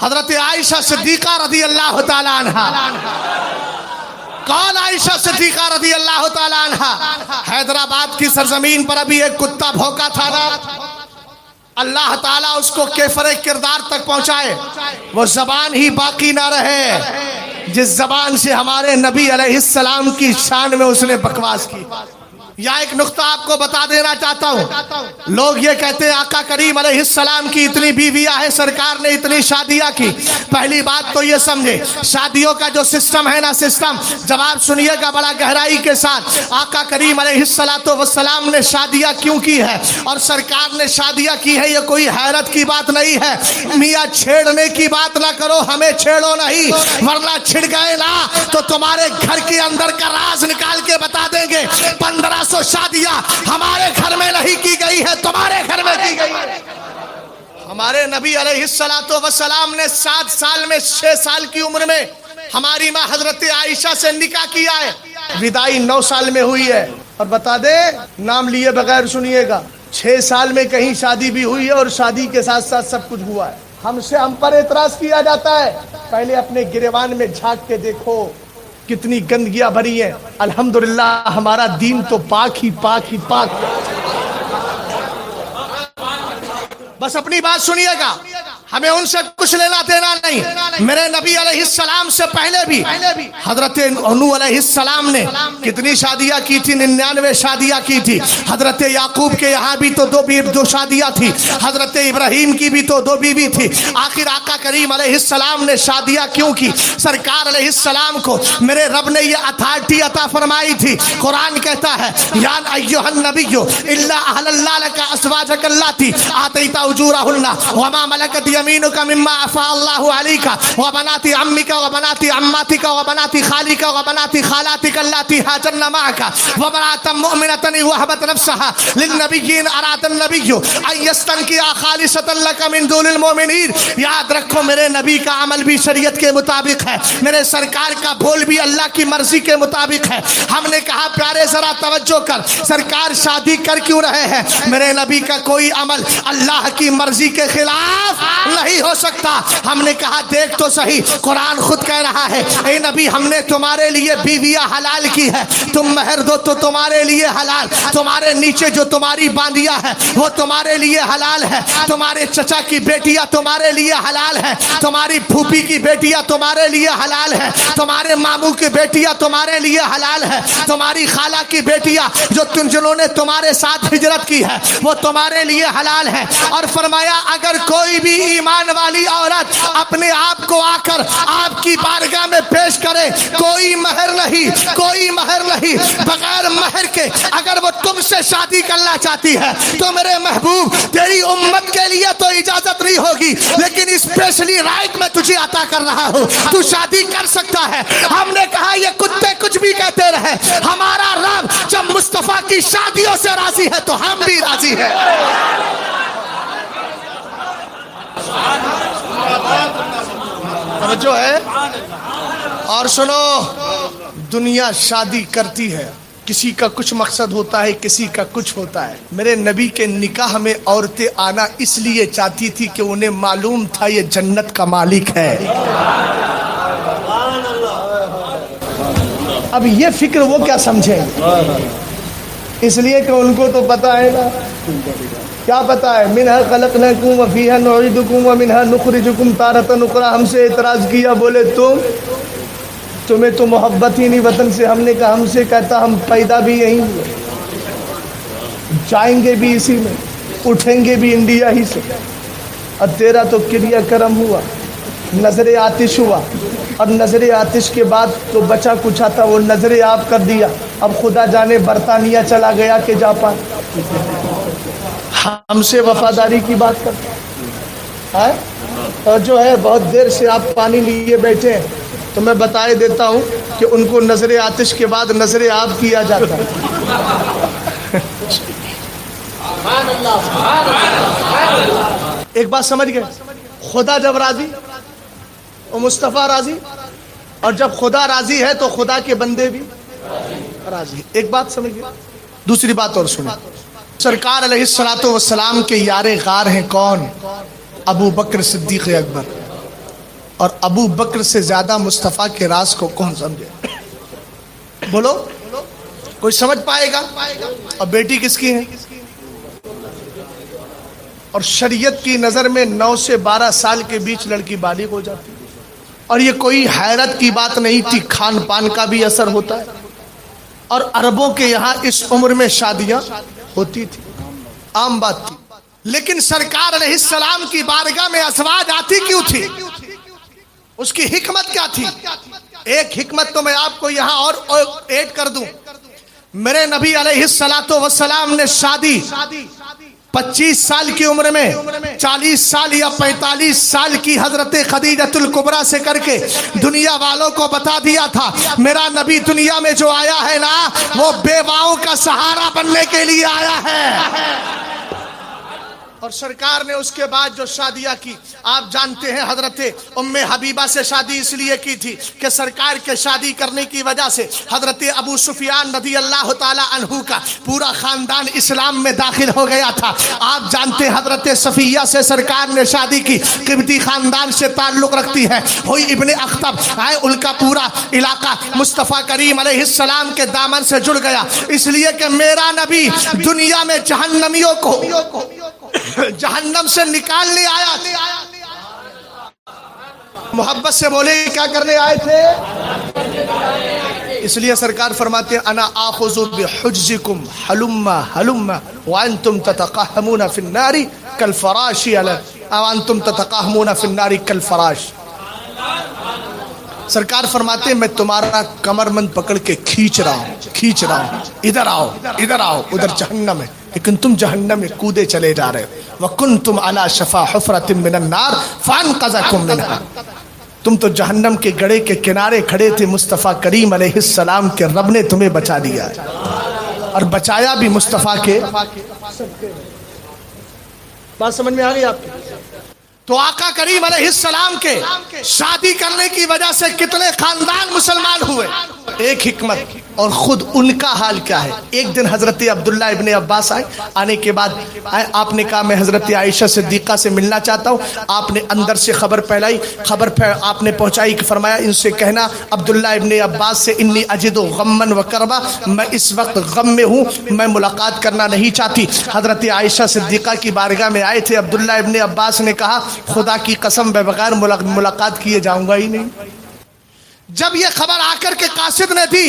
حضرت عائشہ صدیقہ رضی اللہ تعالی عنہا. کون عائشہ صدیقہ رضی اللہ تعالی عنہا؟ حیدرآباد کی سرزمین پر ابھی ایک کتا بھوکا تھا نا، اللہ تعالیٰ اس کو کیفر کردار تک پہنچائے، وہ زبان ہی باقی نہ رہے جس زبان سے ہمارے نبی علیہ السلام کی شان میں اس نے بکواس کی. یا ایک نقطہ آپ کو بتا دینا چاہتا ہوں، لوگ یہ کہتے ہیں آقا کریم علیہ السلام کی اتنی بیویاں ہیں، سرکار نے اتنی شادیاں کی. پہلی بات تو یہ سمجھے، شادیوں کا جو سسٹم ہے نا، سسٹم جواب سنیے گا بڑا گہرائی کے ساتھ. آقا کریم علیہ السلام نے شادیاں کیوں کی ہے اور سرکار نے شادیاں کی ہے، یہ کوئی حیرت کی بات نہیں ہے. میاں چھیڑنے کی بات نہ کرو، ہمیں چھیڑو نہیں، ورنہ چھڑ گئے نا تو تمہارے گھر کے اندر کا راز نکال کے بتا دیں گے. 1500 شادیاں ہمارے گھر میں نہیں کی گئی ہے، تمہارے گھر میں کی گئی ہے. ہمارے نبی علیہ السلام نے 7 سال میں 6 سال کی عمر میں ہماری ماں حضرت عائشہ سے نکاح کیا ہے، ودائی 9 سال میں ہوئی ہے. اور بتا دے، نام لیے بغیر سنیے گا، 6 سال میں کہیں شادی بھی ہوئی ہے اور شادی کے ساتھ ساتھ سب کچھ ہوا ہے. ہم پر اعتراض کیا جاتا ہے، پہلے اپنے گریبان میں جھانک کے دیکھو کتنی گندگیاں بھری ہیں. الحمدللہ ہمارا دین تو پاک ہی پاک ہی پاک. بس اپنی بات سنیے گا، ہمیں ان سے کچھ لینا دینا نہیں. میرے نبی علیہ السلام سے پہلے بھی حضرت نوح علیہ السلام نے کتنی شادیاں کی تھی؟ 99 شادیاں کی تھی. حضرت یعقوب کے یہاں بھی تو 2 شادیاں تھی. حضرت ابراہیم کی بھی تو 2 بیوی تھی. آخر آقا کریم علیہ السلام نے شادیاں کیوں کی؟ سرکار علیہ السلام کو میرے رب نے یہ اتھارٹی عطا فرمائی تھی. قرآن کہتا ہے یا ایھا النبی الا احلل لک ازواجک اللاتی آتیت اجورہن وما ملکت یمینک مما افاء اللہ علیک وبنات عمک وبنات عماتک وبنات خالک وبنات خالاتک اللاتی ہاجرن معک وامرأة مؤمنة وهبت نفسها للنبی اراد النبی ان یستنکحها خالصة لک من دون المؤمنین. یاد رکھو میرے نبی کا عمل بھی شریعت کے مطابق ہے، میرے سرکار کا بول بھی اللہ کی مرضی کے مطابق ہے. ہم نے کہا پیارے ذرا توجہ کر، سرکار شادی کر کیوں رہے ہیں؟ میرے نبی کا کوئی عمل اللہ کی مرضی کے خلاف نہیں ہو سکتا. ہم نے کہا دیکھ تو صحیح، قرآن خود کہہ رہا ہے اے نبی ہم نے تمہارے لیے بیویاں حلال کی ہے، تم مہر دو تو تمہارے لیے حلال، تمہارے نیچے جو تمہاری باندیاں ہے وہ تمہارے لیے حلال ہے، تمہارے چچا کی بیٹیاں تمہارے لیے حلال ہے، تمہاری پھوپھی کی بیٹیاں تمہارے لیے حلال ہے، تمہارے ماموں کی بیٹیاں تمہارے لیے حلال ہے، تمہاری خالہ کی بیٹیاں جنہوں نے تمہارے ساتھ ہجرت کی ہے وہ تمہارے لیے حلال ہے. اور فرمایا اگر کوئی بھی ایمان والی عورت اپنے آپ کو آ کر آپ کی بارگاہ میں پیش کرے، کوئی مہر نہیں، کوئی مہر نہیں، بغیر مہر کے اگر وہ تم سے شادی کرنا چاہتی ہے تو میرے محبوب تیری امت کے لیے تو اجازت نہیں ہوگی، لیکن اسپیشلی رائٹ میں تجھے عطا کر رہا ہوں، تو شادی کر سکتا ہے. ہم نے کہا یہ کتے کچھ بھی کہتے رہے، ہمارا رب جب مصطفیٰ کی شادیوں سے راضی ہے تو ہم بھی راضی ہیں. توجہ ہے؟ اور سنو، دنیا شادی کرتی ہے، کسی کا کچھ مقصد ہوتا ہے، کسی کا کچھ ہوتا ہے. میرے نبی کے نکاح میں عورتیں آنا اس لیے چاہتی تھی کہ انہیں معلوم تھا یہ جنت کا مالک ہے. اب یہ فکر وہ کیا سمجھیں، اس لیے کہ ان کو تو پتا ہے نا، کیا پتا ہے، منہا خلقناکم وفیہا نعیدکم ومنہا نخرجکم تارۃ اخری. ہم سے اعتراض کیا، بولے تمہیں تو محبت ہی نہیں وطن سے. ہم نے کہا ہم سے کہتا ہم پیدا بھی یہیں ہوئے، جائیں گے بھی اسی میں، اٹھیں گے بھی انڈیا ہی سے. اور تیرا تو کریا کرم ہوا، نظر آتش ہوا، اور نظر آتش کے بعد تو بچا کچھ آتا وہ نظر آپ کر دیا. اب خدا جانے برطانیہ چلا گیا کہ جاپان. ہم سے وفاداری کی بات کرتا ہے. اور جو ہے بہت دیر سے آپ پانی لیے بیٹھے ہیں تو میں بتائے دیتا ہوں کہ ان کو نظر آتش کے بعد نظر آپ کیا جاتا ہے. ایک بات سمجھ گئے، خدا جب راضی اور مصطفیٰ راضی، اور جب خدا راضی ہے تو خدا کے بندے بھی راضی. ایک بات سمجھ گئے. دوسری بات اور سنیں، سرکار علیہ السلام کے یار غار ہیں کون؟ ابو بکر صدیق اکبر. اور ابو بکر سے زیادہ مصطفیٰ کے راز کو کون سمجھے؟ بولو، کوئی سمجھ پائے گا؟ اور بیٹی کس کی ہے؟ اور شریعت کی نظر میں 9 سے 12 سال کے بیچ لڑکی بالغ ہو جاتی، اور یہ کوئی حیرت کی بات نہیں تھی، کھان پان کا بھی اثر ہوتا ہے، اور عربوں کے یہاں اس عمر میں شادیاں ہوتی تھی، عام بات تھی۔ لیکن سرکار علیہ السلام کی بارگاہ میں ازواج آتی کیوں تھی؟ اس کی حکمت کیا تھی؟ ایک حکمت تو میں آپ کو یہاں اور ایڈ کر دوں۔ میرے نبی علیہ السلام نے شادی 25 سال کی عمر میں 40 سال یا 45 سال کی حضرت خدیجۃ الکبریٰ سے کر کے دنیا والوں کو بتا دیا تھا، میرا نبی دنیا میں جو آیا ہے نا، وہ بیواؤں کا سہارا بننے کے لیے آیا ہے۔ اور سرکار نے اس کے بعد جو شادیاں کی، آپ جانتے ہیں حضرت ام حبیبہ سے شادی اس لیے کی تھی کہ سرکار کے شادی کرنے کی وجہ سے حضرت ابو سفیان رضی اللہ تعالی عنہ کا پورا خاندان اسلام میں داخل ہو گیا تھا۔ آپ جانتے ہیں حضرت صفیہ سے سرکار نے شادی کی، قبطی خاندان سے تعلق رکھتی ہے، ہوئی ابن اخطب ہے، ان کا پورا علاقہ مصطفیٰ کریم علیہ السلام کے دامن سے جڑ گیا، اس لیے کہ میرا نبی دنیا میں جہنمیوں کو جہنم سے نکالنے آیا تھے۔ محبت سے بولے کیا کرنے آئے تھے؟ اس لیے سرکار فرماتے ہیں انا آخذ بحجزکم حلما حلما وانتم تتقاہمون فی النار کالفراش وانتم تتقاہمون فی النار کالفراش۔ سرکار فرماتے ہیں میں تمہارا کمر بند پکڑ کے کھینچ رہا ہوں، ادھر آؤ ادھر آؤ، ادھر جہنم ہے، لیکن تم جہنم میں کودے چلے جا رہے ہو۔ وَكُنْتُمْ عَلَى شَفَا حُفْرَةٍ مِّنَ النَّارِ فَانْقَذَكُمْ مِنْهَا، تم تو جہنم کے گڑھے کے کنارے کھڑے تھے، مصطفیٰ کریم علیہ السلام کے رب نے تمہیں بچا دیا ہے، اور بچایا بھی مصطفیٰ کے۔ بات سمجھ میں آ گئی آپ کی؟ تو آقا کریم علیہ السلام کے شادی کرنے کی وجہ سے کتنے خاندان مسلمان ہوئے، ایک حکمت۔ اور خود ان کا حال کیا ہے؟ ایک دن حضرت عبداللہ ابن عباس آئے، آنے کے بعد آپ نے کہا میں حضرت عائشہ صدیقہ سے ملنا چاہتا ہوں۔ آپ نے اندر سے خبر پھیلائی، آپ نے پہنچائی کہ فرمایا ان سے کہنا عبداللہ ابن عباس سے انی اجد غمن و کربا، میں اس وقت غم میں ہوں، میں ملاقات کرنا نہیں چاہتی۔ حضرت عائشہ صدیقہ کی بارگاہ میں آئے تھے، عبداللہ ابن عباس نے کہا خدا کی قسم میں بغیر ملاقات کیے جاؤں گا ہی نہیں۔ جب یہ خبر آ کر کے قاصد نے دی،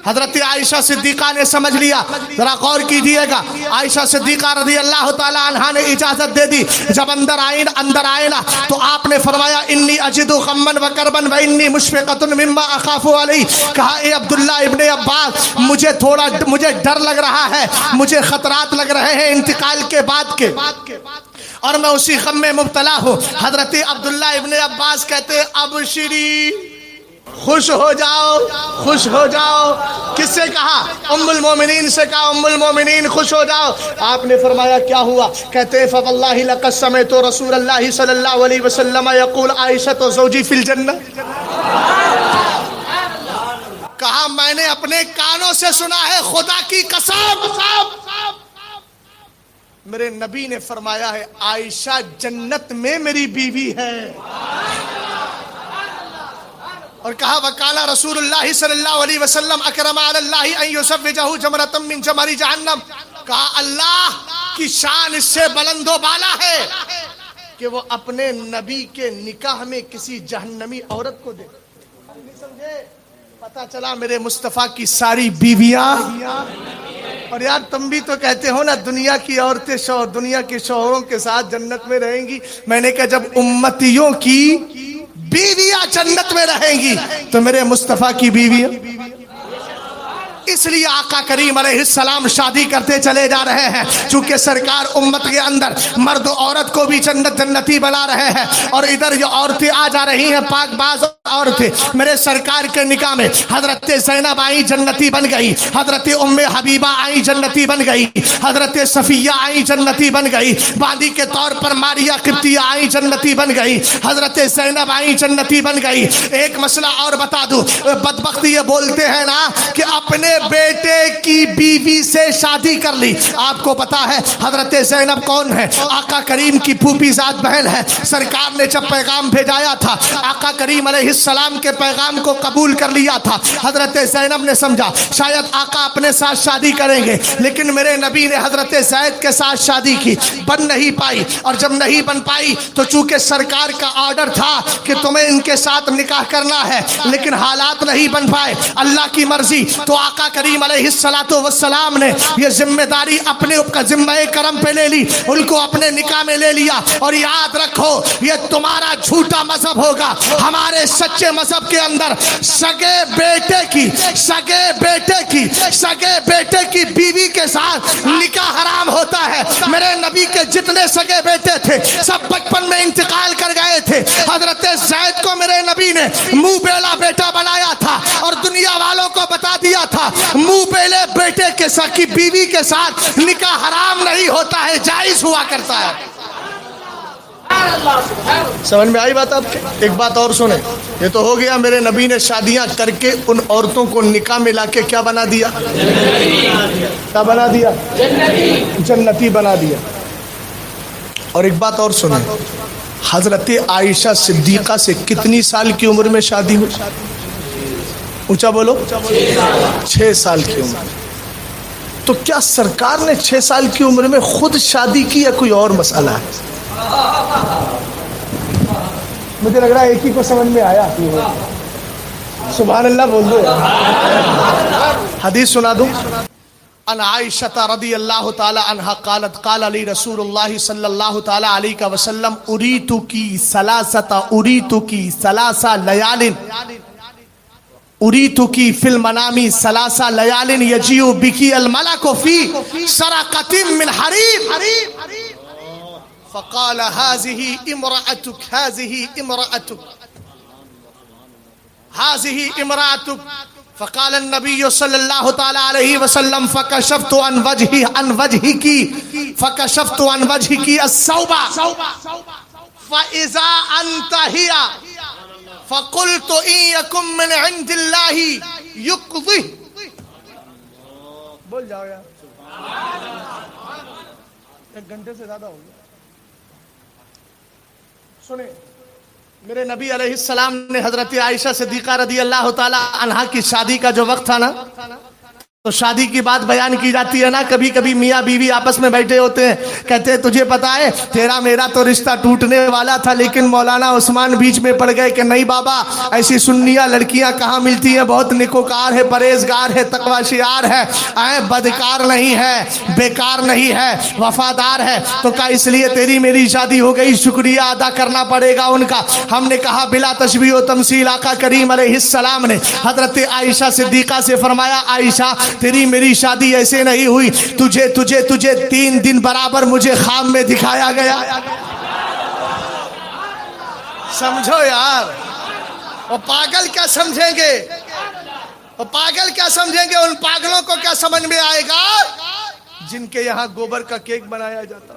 حضرت عائشہ صدیقہ نے سمجھ لیا۔ ذرا غور کیجئے گا، عائشہ صدیقہ رضی اللہ تعالی عنہا نے اجازت دے دی۔ جب اندر آئے نا تو آپ نے فرمایا انی اجد غمن و کربن و انی مشفقۃ مما اخاف علیہ، کہا اے عبداللہ ابن عباس مجھے ڈر لگ رہا ہے، مجھے خطرات لگ رہے ہیں انتقال کے بعد کے، اور میں اسی غم میں مبتلا ہوں۔ حضرت عبداللہ ابن عباس کہتے ابشری، خوش ہو جاؤ خوش ہو جاؤ۔ کس سے کہا؟ ام المومنین سے کہا ام المومنین خوش ہو جاؤ۔ آپ نے فرمایا کیا ہوا؟ کہتے فواللہ لقد سمعت رسول اللہ صلی اللہ علیہ وسلم یقول عائشہ زوجی فی الجنہ، کہا میں نے اپنے کانوں سے سنا ہے، خدا کی قسم میرے نبی نے فرمایا ہے عائشہ جنت میں میری بیوی ہے۔ اور کہا وقال رسول اللہ صلی اللہ علیہ وسلم اکرم علی اللہ ان یزوجہ جمرۃ من جمر جہنم، کہا اللہ کی شان اس سے بلند و بالا ہے کہ وہ اپنے نبی کے نکاح میں کسی جہنمی عورت کو دے۔ پتا چلا میرے مصطفیٰ کی ساری بیویاں، اور یار تم بھی تو کہتے ہو نا دنیا کی عورتیں دنیا کے شوہروں کے ساتھ جنت میں رہیں گی، میں نے کہا جب امتیوں کی بیویاں جنت میں رہیں گی تو میرے مصطفیٰ کی بیویاں۔ اس لیے آقا کریم علیہ السلام شادی کرتے چلے جا رہے ہیں، چونکہ سرکار امت کے اندر مرد و عورت کو بھی جنتی بنا رہے ہیں، اور ادھر جو عورتیں آ جا رہی ہیں پاک باز عورتیں، میرے سرکار کے نکاح میں حضرت زینب آئی جنتی بن گئی، حضرت ام حبیبہ آئی جنتی بن گئی، حضرت صفیہ آئی جنتی بن گئی، باندی کے طور پر ماریہ قبطیہ آئی جنتی بن گئی، حضرت زینب آئی جنتی بن گئی۔ ایک مسئلہ اور بتا دوں، بدبختی یہ بولتے ہیں نا کہ اپنے بیٹے کی بیوی سے شادی کر لی. آپ کو پتا ہے حضرت زینب کون ہے؟ آقا کریم کی پھوپھی ذات بہن ہے. سرکار نے جب پیغام بھیجایا تھا، آقا کریم علیہ السلام کے پیغام کو قبول کر لیا تھا. حضرت زینب نے سمجھا شاید آقا اپنے ساتھ شادی کریں گے، لیکن میرے نبی نے حضرت زید کے ساتھ شادی کی. بن نہیں پائی، اور جب نہیں بن پائی تو چونکہ سرکار کا آرڈر تھا کہ تمہیں ان کے ساتھ نکاح کرنا ہے، لیکن حالات نہیں بن پائے، اللہ کی مرضی. تو آقا کریم علیہ السلام نے یہ ذمہ داری اپنے ذمہ کرم پہ لے لی، ان کو اپنے نکاح میں لے لیا. اور یاد رکھو یہ تمہارا جھوٹا مذہب ہوگا. ہمارے سچے مذہب کے اندر سگے بیٹے کی بیوی کے ساتھ نکاح حرام ہوتا ہے. میرے نبی کے جتنے سگے بیٹے تھے سب بچپن میں انتقال کر گئے تھے. حضرت زید کو میرے نبی نے منہ بیلا بیٹا بنایا تھا اور دنیا والوں کو بتا دیا تھا منہ بیلے بیٹے کے ساتھ کی بیوی کے ساتھ نکاح حرام نہیں ہوتا ہے، جائز ہوا کرتا ہے. سمجھ میں آئی بات آپ کے؟ ایک بات اور سنیں، یہ تو ہو گیا میرے نبی نے شادیاں کر کے ان عورتوں کو نکاح میں لا کے کیا بنا دیا؟ کیا بنا دیا؟ جنتی بنا دیا. اور ایک بات اور سنیں، حضرت عائشہ صدیقہ سے کتنی سال کی عمر میں شادی ہوئی؟ اونچا بولو. 6 سال کی عمر. تو کیا سرکار نے 6 سال کی عمر میں خود شادی کی یا کوئی اور مسئلہ ہے؟ مجھے لگ رہا ہے ایک ہی کو سمجھ میں آیا. سبحان اللہ بول دو. حدیث سنا دوں. ان عائشہ رضی اللہ تعالی عنہا قالت قال علی رسول اللہ صلی اللہ تعالی علیہ وسلم اریتکی ثلاث لیال اریتکی فی المنام ثلاث لیال یجیء بکی الملک فی سرقۃ من حریر فقال هذه امرأتك فقال النبي صلى الله تعالى عليه وسلم فكشفت عن وجهك الثوب فإذا أنت هي فقلت إن يكن من عند الله يقضي. بول جاؤ یار، 1 گھنٹے سے زیادہ ہو گیا. سنیں، میرے نبی علیہ السلام نے حضرت عائشہ صدیقہ رضی اللہ تعالی عنہا کی شادی کا جو وقت تھا نا، تو شادی کی بات بیان کی جاتی ہے نا. کبھی کبھی میاں بیوی آپس میں بیٹھے ہوتے ہیں، کہتے ہیں تجھے پتا ہے تیرا میرا تو رشتہ ٹوٹنے والا تھا، لیکن مولانا عثمان بیچ میں پڑ گئے کہ نہیں بابا، ایسی سنیہ لڑکیاں کہاں ملتی ہیں، بہت نیکوکار ہے، پرہیزگار ہے، تقوی شعار ہے، بدکار نہیں ہے، بیکار نہیں ہے، وفادار ہے. تو کہا اس لیے تیری میری شادی ہو گئی، شکریہ ادا کرنا پڑے گا ان کا. ہم نے کہا بلا تشبیہ و تمثیل آقا کریم علیہ السلام نے حضرت عائشہ صدیقہ سے فرمایا عائشہ تیری میری شادی ایسے نہیں ہوئی، تجھے 3 دن برابر مجھے خواب میں دکھایا گیا. سمجھو یار، وہ پاگل کیا سمجھیں گے، ان پاگلوں کو کیا سمجھ میں آئے گا جن کے یہاں گوبر کا کیک بنایا جاتا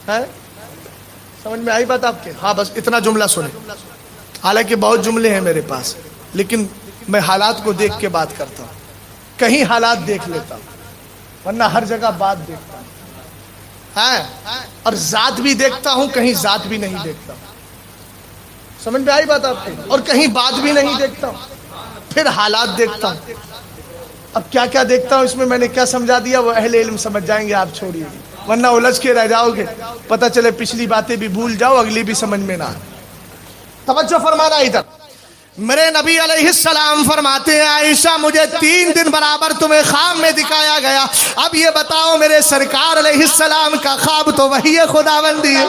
ہے. سمجھ میں آئی بات آپ کے؟ ہاں بس اتنا جملہ سنیں. حالانکہ بہت جملے ہیں میرے پاس، لیکن میں حالات کو دیکھ کے بات کرتا ہوں. کہیں حالات دیکھ لیتا ہوں، ورنہ ہر جگہ بات دیکھتا ہوں، اور ذات بھی دیکھتا ہوں، کہیں ذات بھی نہیں دیکھتا ہوں. سمجھ میں آئی بات آپ کو؟ اور کہیں بات بھی نہیں دیکھتا ہوں، پھر حالات دیکھتا ہوں. اب کیا کیا دیکھتا ہوں، اس میں نے کیا سمجھا دیا وہ اہل علم سمجھ جائیں گے، آپ چھوڑیے، ورنہ الجھ کے رہ جاؤ گے. پتہ چلے پچھلی باتیں بھی بھول جاؤ، اگلی بھی سمجھ میں نہ آئے. توجہ فرمانا ادھر. میرے نبی علیہ السلام فرماتے ہیں عائشہ مجھے 3 دن برابر تمہیں خواب میں دکھایا گیا. اب یہ بتاؤ میرے سرکار علیہ السلام کا خواب تو وہی خداوندی ہے.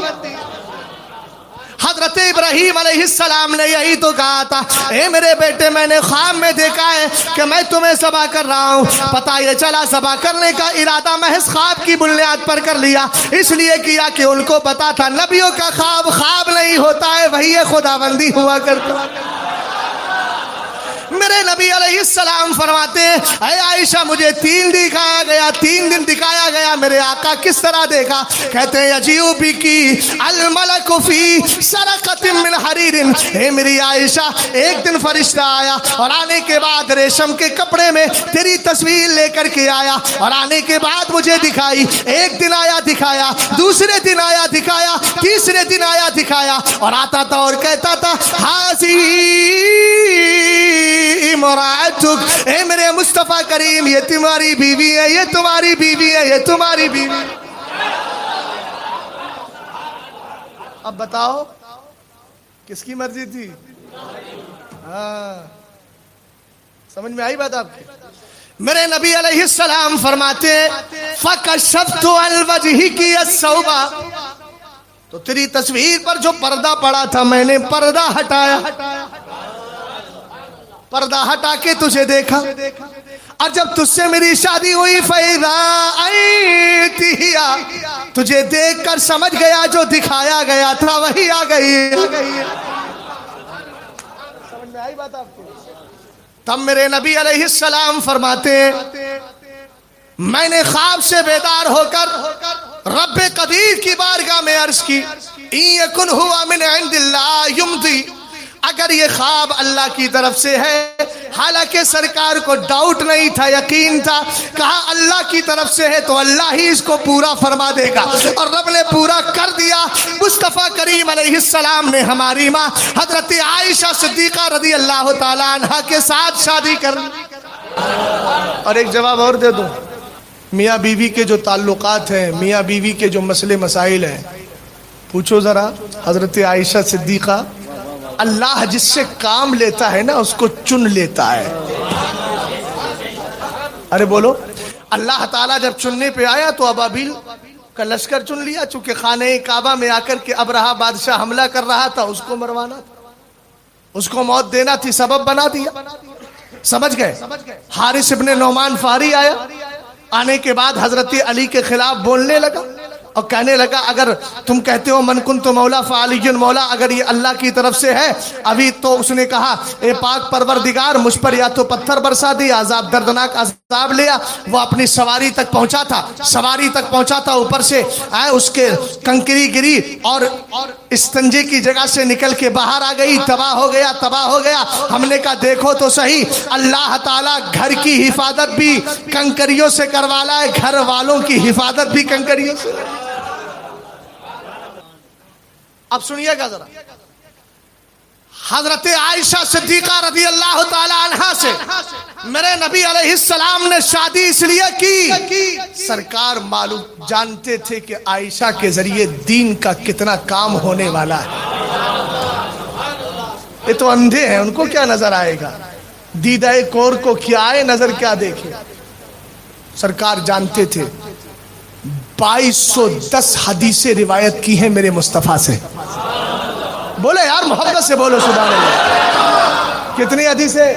حضرت ابراہیم علیہ السلام نے یہی تو کہا تھا، اے میرے بیٹے میں نے خواب میں دیکھا ہے کہ میں تمہیں ذبح کر رہا ہوں. پتہ یہ چلا ذبح کرنے کا ارادہ محض خواب کی بنیاد پر کر لیا، اس لیے کیا کہ ان کو پتا تھا نبیوں کا خواب نہیں ہوتا ہے، وہی خداوندی ہوا کرتا. میرے نبی علیہ السلام فرماتے ہیں اے عائشہ مجھے 3 دکھایا گیا، 3 دن دکھایا گیا، میرے آقا کس طرح دیکھا؟ کہتے ہیں یجیء بکی الملک فی سرقۃ من حریر، اے میری عائشہ ایک دن فرشتہ آیا اور آنے کے بعد ریشم کے کپڑے میں تیری تصویر لے کر کے آیا، اور آنے کے بعد مجھے دکھائی، ایک دن آیا دکھایا، دوسرے دن آیا دکھایا، تیسرے دن آیا دکھایا، اور آتا تھا اور کہتا تھا ہاذی امرأتک، اے میرے مصطفیٰ کریم یہ تمہاری بیوی ہے، یہ تمہاری بیوی ہے، یہ تمہاری بیوی ہے۔ اب بتاؤ کس کی مرضی تھی؟ ہاں سمجھ میں آئی بات آپ کی؟ میرے نبی علیہ السلام فرماتے فَكَشَفْتُ عَنْ وَجْهِكِ الثَّوْبَ، تو تیری تصویر پر جو پردہ پڑا تھا میں نے پردہ ہٹایا، پردہ ہٹا کے تجھے دیکھا، اور جب تجھ سے میری شادی ہوئی فَإِذَا أَيْتِهَا، تجھے دیکھ کر سمجھ گیا جو دکھایا گیا تھا وہی آ گئی۔ سمجھ میں آئی بات آپ کو؟ تب میرے نبی علیہ السلام فرماتے ہیں میں نے خواب سے بیدار ہو کر رب قدیر کی بارگاہ میں عرض کی اِن یکن ہوا من عند اللہ یمضی، اگر یہ خواب اللہ کی طرف سے ہے، حالانکہ سرکار کو ڈاؤٹ نہیں تھا، یقین تھا، کہا اللہ کی طرف سے ہے تو اللہ ہی اس کو پورا فرما دے گا، اور رب نے پورا کر دیا۔ مصطفیٰ کریم علیہ السلام نے ہماری ماں حضرت عائشہ صدیقہ رضی اللہ تعالی عنہا کے ساتھ شادی کر لی۔ اور ایک جواب اور دے دوں، میاں بیوی کے جو تعلقات ہیں، میاں بیوی کے جو مسئلے مسائل ہیں، پوچھو ذرا حضرت عائشہ صدیقہ، اللہ جس سے کام لیتا ہے نا اس کو چن لیتا ہے۔ ارے بولو، اللہ تعالیٰ جب چننے پہ آیا تو ابابیل کا لشکر چن لیا، چونکہ خانہ کعبہ میں آ کر کے ابرہہ بادشاہ حملہ کر رہا تھا، اس کو مروانا تھا، اس کو موت دینا تھی، سبب بنا دیا۔ سمجھ گئے؟ حارث ابن نعمان فہری آیا، آنے کے بعد حضرت علی کے خلاف بولنے لگا اور کہنے لگا اگر تم کہتے ہو من کنت مولا فعلی مولا، اگر یہ اللہ کی طرف سے ہے، ابھی تو اس نے کہا اے پاک پروردگار مجھ پر یا تو پتھر برسا دیا، عذاب دردناک عذاب لیا۔ وہ اپنی سواری تک پہنچا تھا، سواری تک پہنچا تھا، اوپر سے اس کے کنکری گری اور استنجے کی جگہ سے نکل کے باہر آ گئی، تباہ ہو گیا، تباہ ہو گیا۔ ہم نے کہا دیکھو تو صحیح، اللہ تعالیٰ گھر کی حفاظت بھی کنکریوں سے کروالا ہے، گھر والوں کی حفاظت بھی کنکریوں سے۔ اب سنیے گا ذرا، حضرت عائشہ صدیقہ رضی اللہ تعالی عنہا سے میرے نبی علیہ السلام نے شادی اس لیے کی، سرکار معلوم جانتے تھے کہ عائشہ کے ذریعے دین کا کتنا کام ہونے والا ہے۔ یہ تو اندھے ہیں، ان کو کیا نظر آئے گا؟ دیدہ کور کو کیا آئے، نظر کیا دیکھے؟ سرکار جانتے تھے۔ 2210 حدیثیں روایت کی ہیں میرے مصطفیٰ سے۔ بولے یار محبت سے بولو سبحان اللہ۔ کتنی حدیثیں؟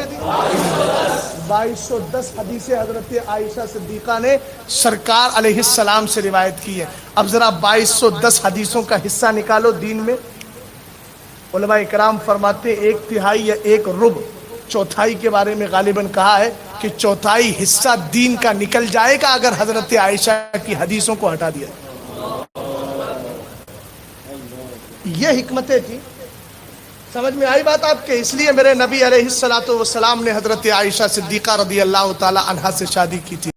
2210 حدیثیں حضرت عائشہ صدیقہ نے سرکار علیہ السلام سے روایت کی ہے۔ اب ذرا 2210 حدیثوں کا حصہ نکالو دین میں۔ علماء اکرام فرماتے 1/3 یا 1/4 چوتھائی کے بارے میں غالباً کہا ہے کہ چوتھائی حصہ دین کا نکل جائے گا اگر حضرت عائشہ کی حدیثوں کو ہٹا دیا۔ یہ حکمتیں تھی، سمجھ میں آئی بات آپ کے؟ اس لیے میرے نبی علیہ السلام نے حضرت عائشہ صدیقہ رضی اللہ تعالی عنہا سے شادی کی تھی۔